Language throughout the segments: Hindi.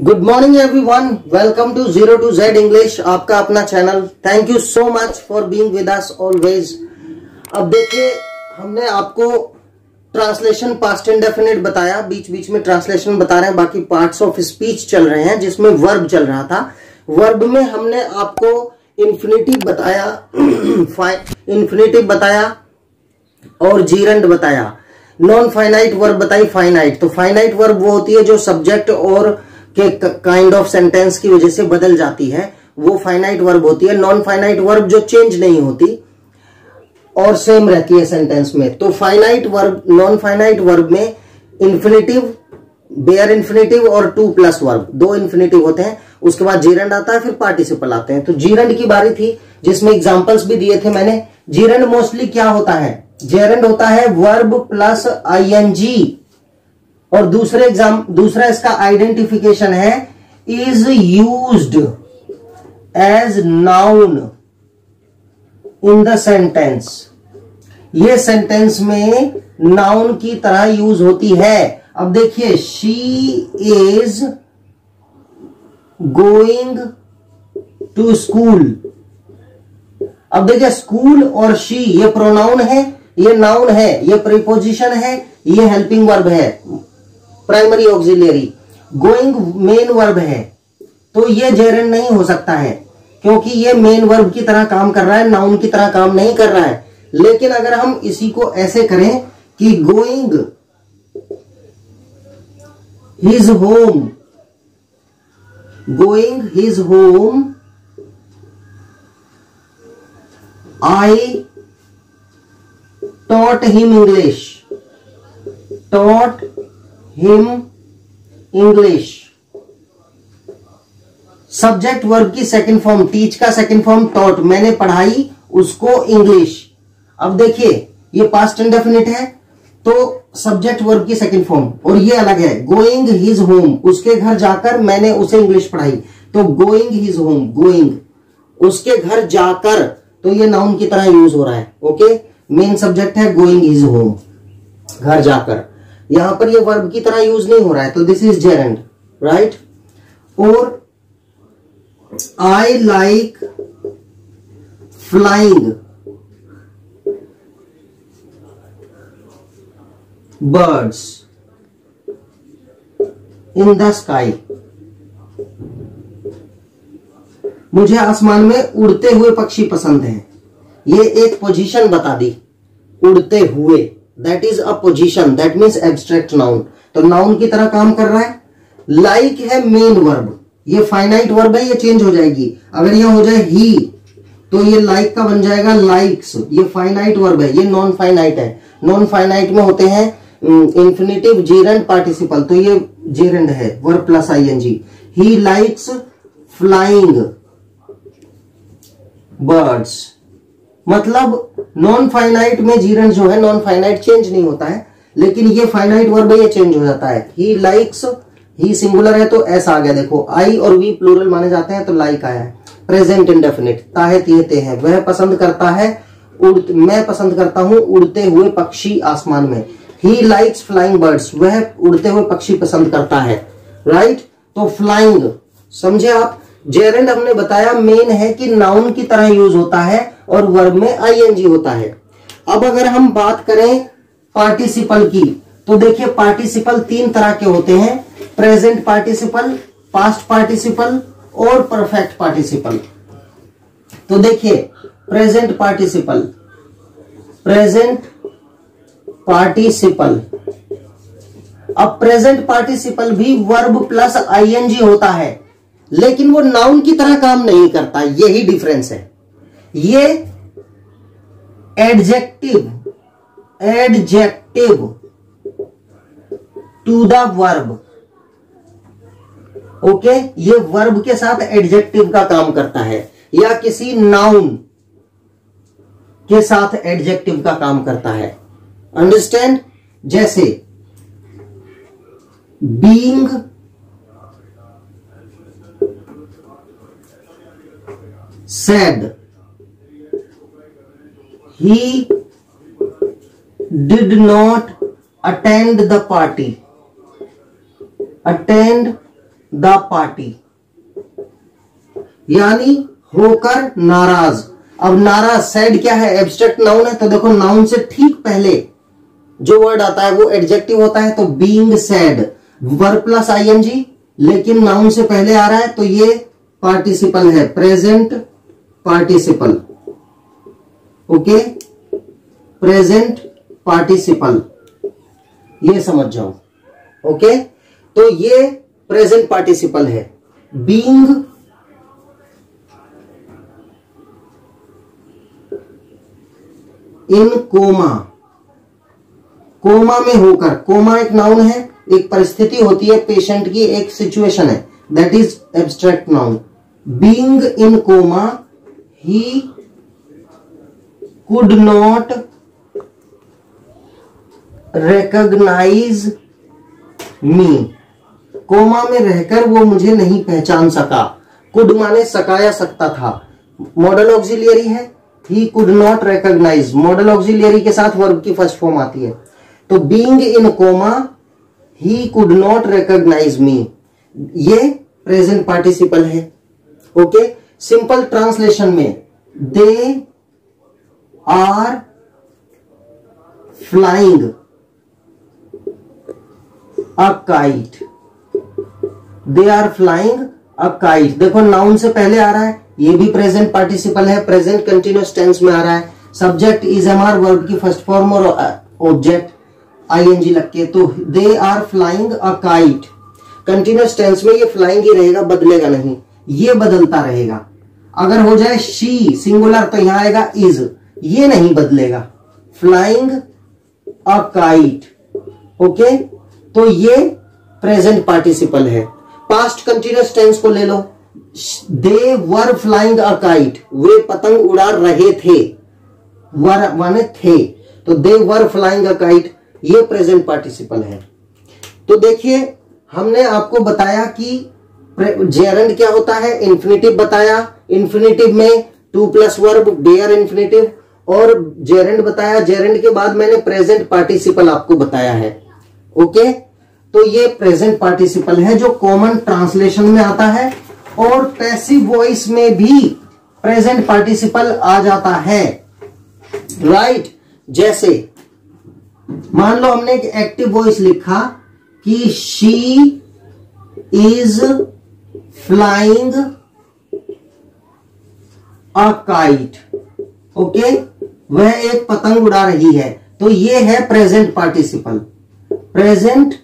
Good morning everyone, welcome to zero to Z English, आपका अपना चैनल। Thank you so much for being with us always. अब देखिए, हमने आपको ट्रांसलेशन पास्ट इंडेफिनिट बताया, बीच बीच में ट्रांसलेशन बता रहे हैं, बाकी पार्ट्स ऑफ स्पीच चल रहे हैं जिसमें वर्ब चल रहा था। वर्ब में हमने आपको इन्फिनेटिव बताया इन्फिनेटिव बताया और जीरंड बताया। नॉन फाइनाइट वर्ब बताई फाइनाइट। तो फाइनाइट वर्ब वो होती है जो सब्जेक्ट और के काइंड ऑफ सेंटेंस की वजह से बदल जाती है, वो फाइनाइट वर्ब होती है। नॉन फाइनाइट वर्ब जो चेंज नहीं होती और सेम रहती है सेंटेंस में। तो finite verb, non finite verb में इन्फिनेटिव, बेयर इन्फिनेटिव और टू प्लस वर्ब, दो इन्फिनेटिव होते हैं। उसके बाद जीरंड आता है, फिर पार्टिसिपल आते हैं। तो जीरंड की बारी थी जिसमें एग्जांपल्स भी दिए थे मैंने। जीरंड मोस्टली क्या होता है? जेरंड होता है वर्ब प्लस आईएनजी। और दूसरा इसका आइडेंटिफिकेशन है is used as noun in the sentence. ये सेंटेंस में नाउन की तरह यूज होती है। अब देखिए, she is going to school. अब देखिए, स्कूल और शी ये प्रोनाउन है, ये नाउन है, ये प्रीपोजिशन है, ये हेल्पिंग वर्ब है, primary auxiliary. Going main verb है, तो ये जेरंड नहीं हो सकता है क्योंकि ये मेन वर्ब की तरह काम कर रहा है, नाउन की तरह काम नहीं कर रहा है। लेकिन अगर हम इसी को ऐसे करें कि going his home, going his home, I taught him English, taught him English। Subject verb की सेकंड फॉर्म, टीच का सेकंड फॉर्म टॉट, मैंने पढ़ाई उसको इंग्लिश। अब देखिए, ये पास्ट इंडेफिनिट है तो सब्जेक्ट वर्ब की सेकंड फॉर्म, और ये अलग है गोइंग हिज होम, उसके घर जाकर मैंने उसे इंग्लिश पढ़ाई। तो गोइंग हिज होम, गोइंग उसके घर जाकर, तो ये नाउन की तरह यूज हो रहा है। ओके, मेन सब्जेक्ट है गोइंग हिज होम, घर जाकर। यहां पर ये वर्ब की तरह यूज नहीं हो रहा है, तो दिस इज जेरंड, राइट। और I like flying birds in the sky. मुझे आसमान में उड़ते हुए पक्षी पसंद हैं। ये एक पोजीशन बता दी, उड़ते हुए, that is a position, that means abstract noun, तो नाउन की तरह काम कर रहा है। लाइक है मेन वर्ब, ये फाइनाइट वर्ब है, ये चेंज हो जाएगी। अगर ये हो जाए ही तो ये लाइक का बन जाएगा लाइक्स, ये फाइनाइट वर्ब है, ये नॉन फाइनाइट है। नॉन फाइनाइट में होते हैं इंफिनिटिव, जीरंड, पार्टिसिपल, तो ये जीरंड है verb plus I N G. He likes flying birds, मतलब नॉन फाइनाइट में जीरंड जो है, नॉन फाइनाइट चेंज नहीं होता है, लेकिन ये फाइनाइट वर्ब है, ये चेंज हो जाता है। ही लाइक्स, ही सिंगुलर है तो एस आ गया, देखो आई और वी प्लूरल माने जाते हैं तो लाइक आया है। प्रेजेंट इंडेफिनिट, ताहे तिहते हैं, वह पसंद करता है, मैं पसंद करता हूं उड़ते हुए पक्षी आसमान में। ही लाइक्स फ्लाइंग बर्ड्स, वह उड़ते हुए पक्षी पसंद करता है, राइट। तो फ्लाइंग, समझे आप। जेरंड हमने बताया मेन है कि नाउन की तरह यूज होता है और वर्ब में आईएनजी होता है। अब अगर हम बात करें पार्टिसिपल की, तो देखिए पार्टिसिपल तीन तरह के होते हैं, प्रेजेंट पार्टिसिपल, पास्ट पार्टिसिपल और परफेक्ट पार्टिसिपल। तो देखिए प्रेजेंट पार्टिसिपल, प्रेजेंट पार्टिसिपल, अब प्रेजेंट पार्टिसिपल भी वर्ब प्लस आईएनजी होता है, लेकिन वो नाउन की तरह काम नहीं करता, यही डिफरेंस है। ये adjective, adjective to the verb, okay, ये वर्ब के साथ एडजेक्टिव का काम करता है, या किसी नाउन के साथ एडजेक्टिव का काम करता है। अंडरस्टैंड? जैसे being said, he did not attend the party, attend the party, यानी होकर नाराज। अब नाराज, सैड क्या है, एब्स्ट्रैक्ट नाउन है, तो देखो नाउन से ठीक पहले जो वर्ड आता है वो एडजेक्टिव होता है, तो being sad verb plus I N G, लेकिन नाउन से पहले आ रहा है तो ये पार्टिसिपल है, present participle. Okay, present participle, ये समझ जाओ। ओके, तो ये प्रेजेंट पार्टिसिपल है। बीइंग इन कोमा, कोमा में होकर, कोमा एक नाउन है, एक परिस्थिति होती है पेशेंट की, एक सिचुएशन है, that is abstract noun. Being in coma he could not recognise me, coma में रहकर वो मुझे नहीं पहचान सका। कुड माने सका या सकता था, मॉडल ऑक्सिलियरी है, he could not recognise, modal auxiliary के साथ वर्ब की फर्स्ट फॉर्म आती है। तो being in coma he could not recognise me, ये प्रेजेंट पार्टिसिपल है। ओके, सिंपल ट्रांसलेशन में they are flying a kite, they are flying a kite. देखो नाउन से पहले आ रहा है, ये भी प्रेजेंट पार्टिसिपल है, प्रेजेंट कंटिन्यूअस टेंस में आ रहा है, सब्जेक्ट इज एमआर, वर्ब की फर्स्ट फॉर्म और ऑब्जेक्ट आईएनजी लग के, तो they are flying a kite. Continuous tense में ये फ्लाइंग ही रहेगा, बदलेगा नहीं, ये बदलता रहेगा। अगर हो जाए शी सिंगुलर तो यहां आएगा इज, ये नहीं बदलेगा, फ्लाइंग अ काइट। ओके, तो ये प्रेजेंट पार्टिसिपल है। पास्ट कंटिन्यूअस टेंस को ले लो, दे वर फ्लाइंग अ काइट, वे पतंग उड़ा रहे थे, वर माने थे, तो दे वर फ्लाइंग अ काइट, ये प्रेजेंट पार्टिसिपल है। तो देखिए हमने आपको बताया कि जेरेंड क्या होता है, इन्फिनेटिव बताया, इन्फिनेटिव में to plus verb bare infinitive, और जेरेंड बताया, जेरेंड के बाद मैंने प्रेजेंट पार्टिसिपल आपको बताया है। ओके, तो ये प्रेजेंट पार्टिसिपल है जो कॉमन ट्रांसलेशन में आता है, और पैसिव वॉइस में भी प्रेजेंट पार्टिसिपल आ जाता है। राइट, जैसे मान लो हमने एक एक्टिव वॉइस लिखा कि she is flying a kite. Okay, वह एक पतंग उड़ा रही है, तो ये है present participle, present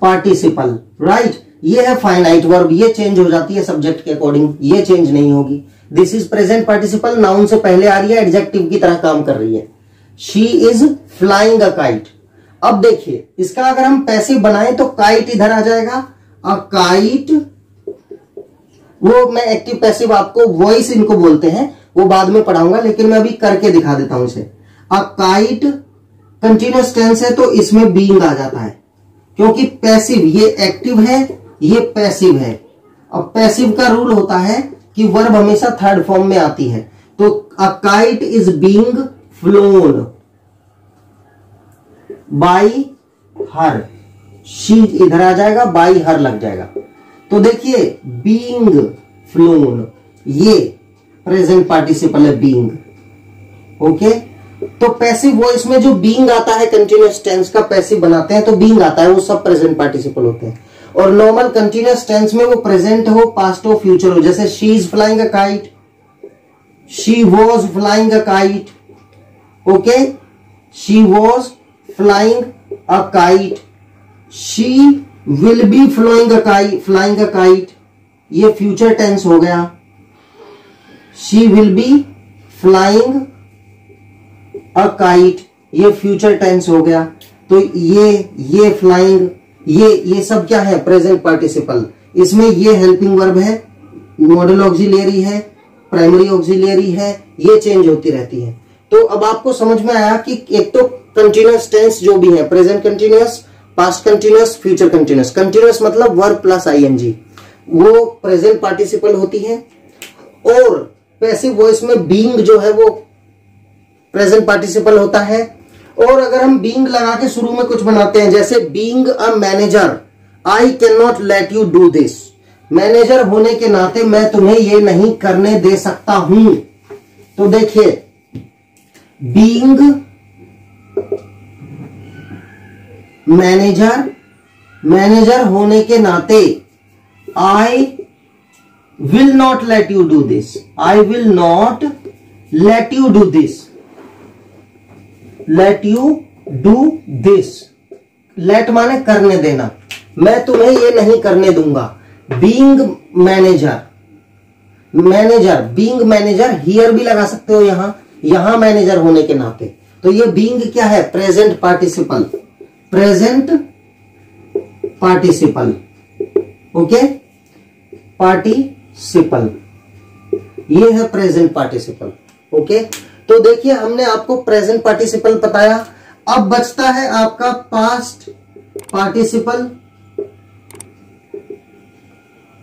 participle. Right, ये है फाइनाइट वर्ब, ये चेंज हो जाती है सब्जेक्ट के अकॉर्डिंग, ये चेंज नहीं होगी। This is present participle, noun से पहले आ रही है, एडजेक्टिव की तरह काम कर रही है। She is flying a kite. अब देखिए इसका अगर हम पैसिव बनाएं तो काइट इधर आ जाएगा, अ काइट, वो मैं एक्टिव पैसिव आपको वॉइस इनको बोलते हैं, वो बाद में पढ़ाऊंगा, लेकिन मैं अभी करके दिखा देता हूं इसे। अ काइट कंटिन्यूअस टेंस है तो इसमें बीइंग आ जाता है, क्योंकि पैसिव, ये एक्टिव है, ये पैसिव है। अब पैसिव का रूल होता है कि वर्ब हमेशा थर्ड फॉर्म में आती है, तो a kite is being phloem by her, she इधर आ जाएगा, बाई हर लग जाएगा। तो देखिए बीइंग फ्लोन, ये प्रेजेंट पार्टिसिपल है बीइंग। ओके, तो पैसिव वॉइस में जो बीइंग आता है कंटिन्यूअस टेंस का पैसिव बनाते हैं तो बीइंग आता है, वो सब प्रेजेंट पार्टिसिपल होते हैं। और नॉर्मल कंटिन्यूअस टेंस में वो प्रेजेंट हो, पास्ट हो, फ्यूचर हो, जैसे she is flying a kite, she was flying a kite. Okay, she was flying a kite, she will be flying a kite, ये फ्यूचर टेंस हो गया। She will be flying a kite, ये फ्यूचर टेंस हो गया। तो ये फ्लाइंग, ये सब क्या है, प्रेजेंट पार्टिसिपल। इसमें ये हेल्पिंग वर्ब है, मॉडल ऑक्सिलियरी है, प्राइमरी ऑक्सिलियरी है, ये चेंज होती रहती है। तो अब आपको समझ में आया कि एक तो कंटिन्यूअस टेंस जो भी है, present continuous, past continuous, future continuous. Continuous मतलब वर्ब प्लस आईएनजी, वो प्रेजेंट पार्टिसिपल होती है। और पैसिव वॉइस में बीइंग जो है वो प्रेजेंट पार्टिसिपल होता है। और अगर हम बीइंग लगा के शुरू में कुछ बनाते हैं, जैसे being a manager, I can not let you do this. Manager होने के नाते मैं तुम्हें ये नहीं करने दे सकता हूं। तो देखिए, बीइंग मैनेजर होने के नाते I will not let you do this. I will not let you do this. Let you do this. Let माने करने देना। मैं तुम्हें ये नहीं करने दूंगा। Being manager, being manager here भी लगा सकते हो यहां मैनेजर होने के नाते। तो ये बीइंग क्या है? Present participle. Present participle, okay, participle, ये है प्रेजेंट पार्टिसिपल। ओके, तो देखिए हमने आपको प्रेजेंट पार्टिसिपल बताया। अब बचता है आपका पास्ट पार्टिसिपल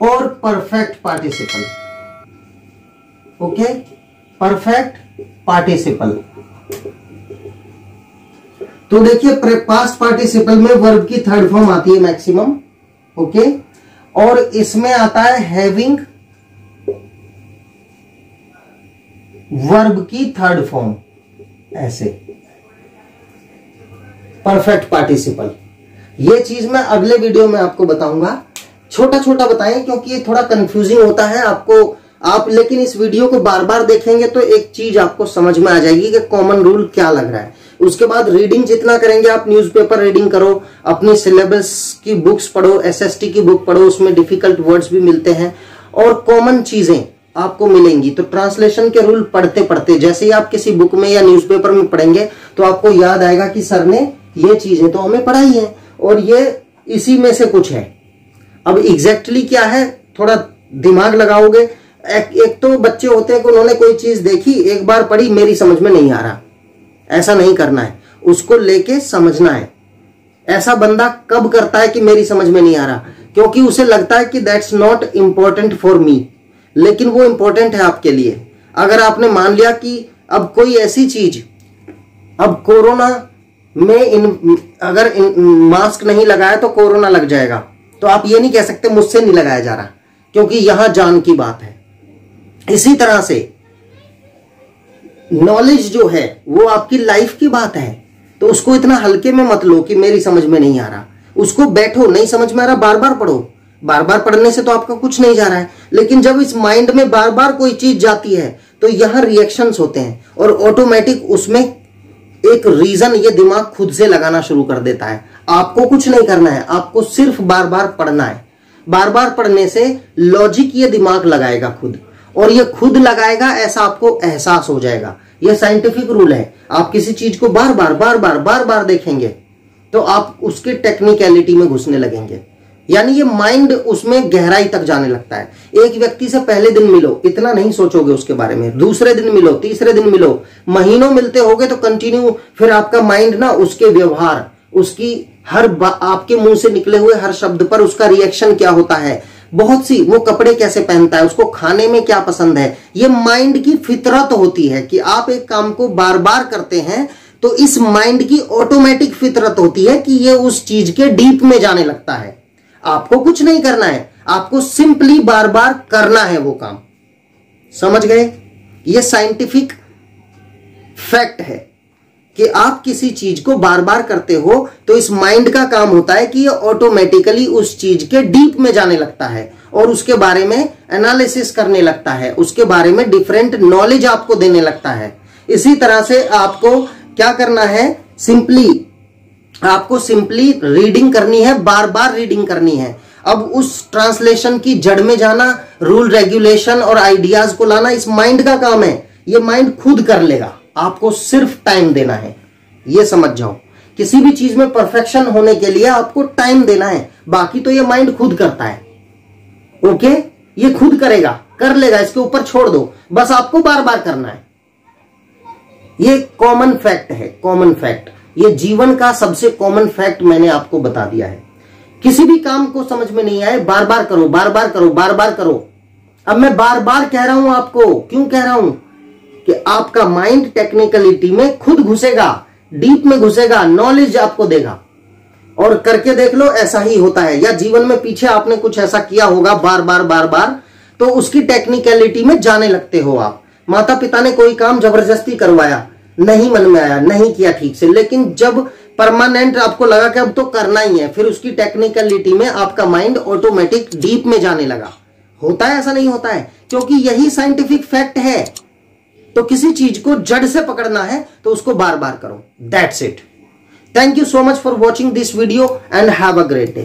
और perfect participle. Okay, perfect participle. तो देखिए पास्ट पार्टिसिपल में वर्ब की थर्ड फॉर्म आती है मैक्सिमम। ओके, और इसमें आता है हैविंग वर्ब की थर्ड फॉर्म, ऐसे परफेक्ट पार्टिसिपल। ये चीज मैं अगले वीडियो में आपको बताऊंगा। छोटा छोटा बताएं क्योंकि ये थोड़ा कंफ्यूजिंग होता है आपको। आप लेकिन इस वीडियो को बार बार देखेंगे तो एक चीज आपको समझ में आ जाएगी कि कॉमन रूल क्या लग रहा है। उसके बाद रीडिंग जितना करेंगे आप, न्यूज़पेपर रीडिंग करो, अपनी सिलेबस की बुक्स पढ़ो, एसएसटी की बुक पढ़ो, उसमें डिफिकल्ट वर्ड्स भी मिलते हैं और कॉमन चीजें आपको मिलेंगी। तो ट्रांसलेशन के रूल पढ़ते पढ़ते जैसे ही आप किसी बुक में या न्यूज़पेपर में पढ़ेंगे तो आपको याद आएगा कि सर ने ये चीजें तो हमें पढ़ाई है और ये इसी में से कुछ है। अब एग्जैक्टली क्या है, थोड़ा दिमाग लगाओगे। एक तो बच्चे होते हैं कि उन्होंने कोई चीज देखी, एक बार पढ़ी, मेरी समझ में नहीं आ रहा। ऐसा नहीं करना है, उसको लेके समझना है। ऐसा बंदा कब करता है कि मेरी समझ में नहीं आ रहा? क्योंकि उसे लगता है कि that's not important for me, लेकिन वो इंपॉर्टेंट है आपके लिए। अगर आपने मान लिया कि अब कोई ऐसी चीज, अब कोरोना में अगर मास्क नहीं लगाया तो कोरोना लग जाएगा, तो आप ये नहीं कह सकते मुझसे नहीं लगाया जा रहा, क्योंकि यहां जान की बात है। इसी तरह से नॉलेज जो है वो आपकी लाइफ की बात है, तो उसको इतना हल्के में मत लो कि मेरी समझ में नहीं आ रहा। उसको बैठो, नहीं समझ में आ रहा, बार बार पढ़ो। बार बार पढ़ने से तो आपका कुछ नहीं जा रहा है, लेकिन जब इस माइंड में बार बार कोई चीज जाती है तो यहां रिएक्शंस होते हैं और ऑटोमेटिक उसमें एक रीजन ये दिमाग खुद से लगाना शुरू कर देता है। आपको कुछ नहीं करना है, आपको सिर्फ बार बार पढ़ना है। बार बार पढ़ने से लॉजिक ये दिमाग लगाएगा खुद, और ये खुद लगाएगा, ऐसा आपको एहसास हो जाएगा। ये साइंटिफिक रूल है। आप किसी चीज को बार बार देखेंगे तो आप उसके टेक्निकलिटी में घुसने लगेंगे, यानी ये माइंड उसमें गहराई तक जाने लगता है। एक व्यक्ति से पहले दिन मिलो, इतना नहीं सोचोगे उसके बारे में, दूसरे दिन मिलो, तीसरे दिन मिलो, महीनों मिलते होगे तो कंटिन्यू, फिर आपका माइंड ना उसके व्यवहार, उसकी आपके मुंह से निकले हुए हर शब्द पर उसका रिएक्शन क्या होता है, बहुत सी, वो कपड़े कैसे पहनता है, उसको खाने में क्या पसंद है, ये माइंड की फितरत होती है कि आप एक काम को बार बार करते हैं तो इस माइंड की ऑटोमेटिक फितरत होती है कि ये उस चीज के डीप में जाने लगता है। आपको कुछ नहीं करना है, आपको सिंपली बार बार करना है वो काम। समझ गए? ये साइंटिफिक फैक्ट है कि आप किसी चीज को बार बार करते हो तो इस माइंड का काम होता है कि ये ऑटोमेटिकली उस चीज के डीप में जाने लगता है और उसके बारे में एनालिसिस करने लगता है, उसके बारे में डिफरेंट नॉलेज आपको देने लगता है। इसी तरह से आपको क्या करना है, आपको सिंपली रीडिंग करनी है, बार बार रीडिंग करनी है। अब उस ट्रांसलेशन की जड़ में जाना, रूल रेगुलेशन और आइडियाज को लाना इस माइंड का काम है। ये माइंड खुद कर लेगा, आपको सिर्फ टाइम देना है। ये समझ जाओ, किसी भी चीज में परफेक्शन होने के लिए आपको टाइम देना है, बाकी तो ये माइंड खुद करता है। ओके, ये खुद करेगा, कर लेगा, इसके ऊपर छोड़ दो, बस आपको बार बार करना है। ये कॉमन फैक्ट है, कॉमन फैक्ट। ये जीवन का सबसे कॉमन फैक्ट मैंने आपको बता दिया है। किसी भी काम को समझ में नहीं आए, बार बार करो, बार बार करो, बार बार करो। अब मैं बार बार कह रहा हूं आपको, क्यों कह रहा हूं कि आपका माइंड टेक्निकलिटी में खुद घुसेगा, डीप में घुसेगा, नॉलेज आपको देगा और करके देख लो, ऐसा ही होता है। या जीवन में पीछे आपने कुछ ऐसा किया होगा बार बार बार बार, तो उसकी टेक्निकलिटी में जाने लगते हो आप। माता पिता ने कोई काम जबरदस्ती करवाया, नहीं मन में आया, नहीं किया ठीक से, लेकिन जब परमानेंट आपको लगा कि अब तो करना ही है, फिर उसकी टेक्निकलिटी में आपका माइंड ऑटोमेटिक डीप में जाने लगा। होता है, ऐसा नहीं होता है, क्योंकि यही साइंटिफिक फैक्ट है। तो किसी चीज को जड़ से पकड़ना है तो उसको बार बार करो। That's it. Thank you so much for watching this video and have a great day.